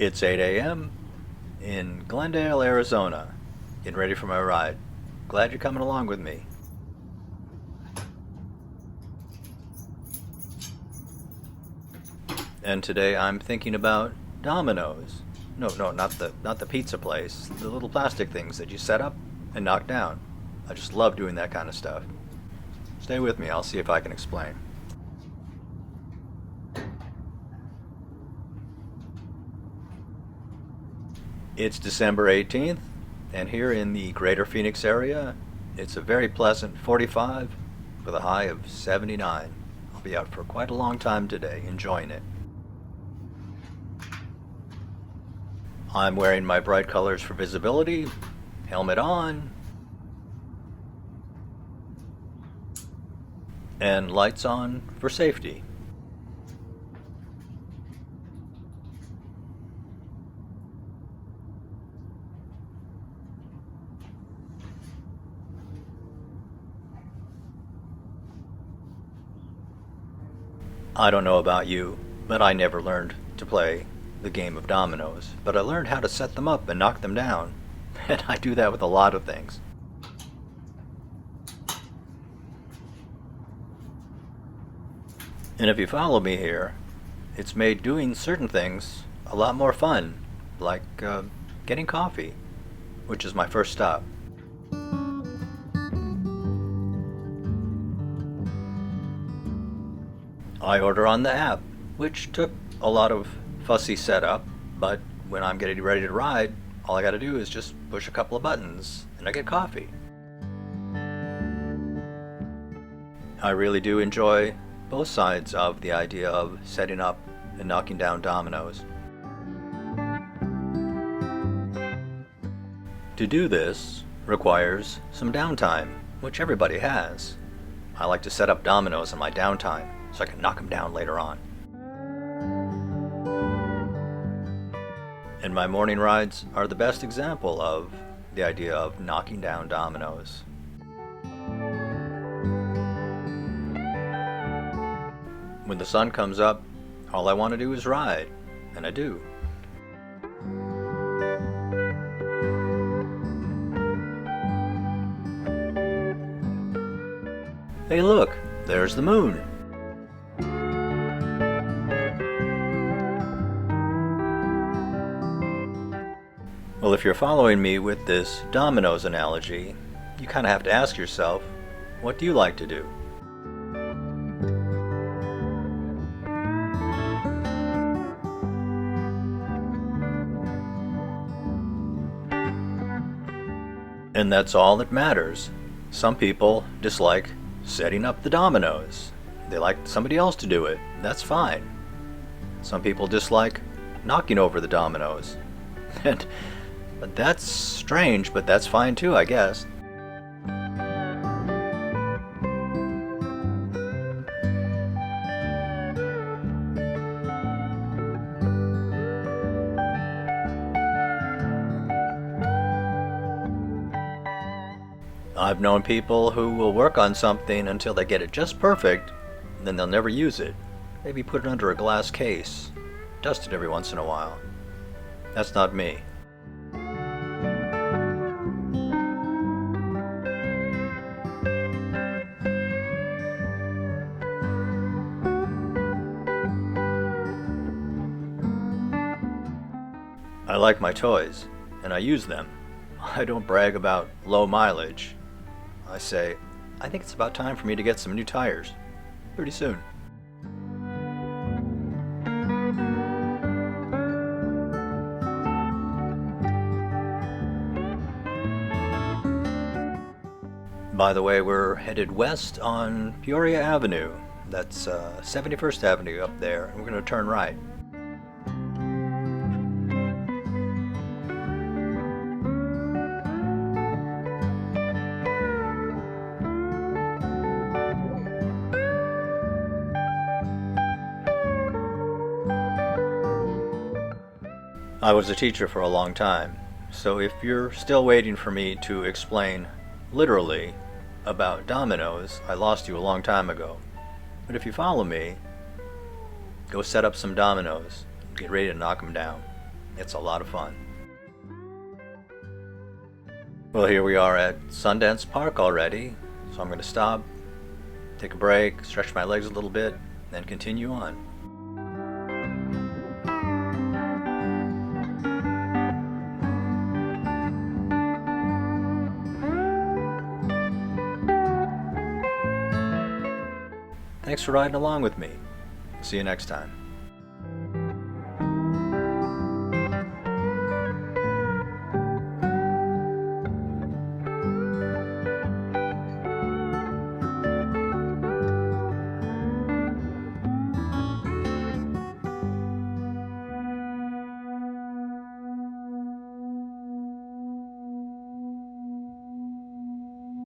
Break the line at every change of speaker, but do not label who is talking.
It's 8 a.m. in Glendale, Arizona. Getting ready for my ride. Glad you're coming along with me. And today I'm thinking about dominoes. No, not the pizza place. The little plastic things that you set up and knock down. I just love doing that kind of stuff. Stay with me, I'll see if I can explain. It's December 18th, and here in the greater Phoenix area, it's a very pleasant 45 with a high of 79. I'll be out for quite a long time today, enjoying it. I'm wearing my bright colors for visibility, helmet on, and lights on for safety. I don't know about you, but I never learned to play the game of dominoes, but I learned how to set them up and knock them down, and I do that with a lot of things. And if you follow me here, it's made doing certain things a lot more fun, like getting coffee, which is my first stop. I order on the app, which took a lot of fussy setup, but when I'm getting ready to ride, all I gotta do is just push a couple of buttons and I get coffee. I really do enjoy both sides of the idea of setting up and knocking down dominoes. To do this requires some downtime, which everybody has. I like to set up dominoes in my downtime so I can knock them down later on. And my morning rides are the best example of the idea of knocking down dominoes. When the sun comes up, all I want to do is ride, and I do. Hey look, there's the moon. Well, if you're following me with this dominoes analogy, you kind of have to ask yourself, what do you like to do? And that's all that matters. Some people dislike setting up the dominoes. They like somebody else to do it. That's fine. Some people dislike knocking over the dominoes. But that's strange, but that's fine too, I guess. I've known people who will work on something until they get it just perfect, then they'll never use it. Maybe put it under a glass case, dust it every once in a while. That's not me. I like my toys, and I use them. I don't brag about low mileage. I say, I think it's about time for me to get some new tires. Pretty soon. By the way, we're headed west on Peoria Avenue. That's 71st Avenue up there, and we're going to turn right. I was a teacher for a long time, so if you're still waiting for me to explain literally about dominoes, I lost you a long time ago. But if you follow me, go set up some dominoes, get ready to knock them down, It's a lot of fun. Well, here we are at Sundance Park already, so I'm going to stop, take a break, stretch my legs a little bit, then continue on. Thanks for riding along with me. See you next time.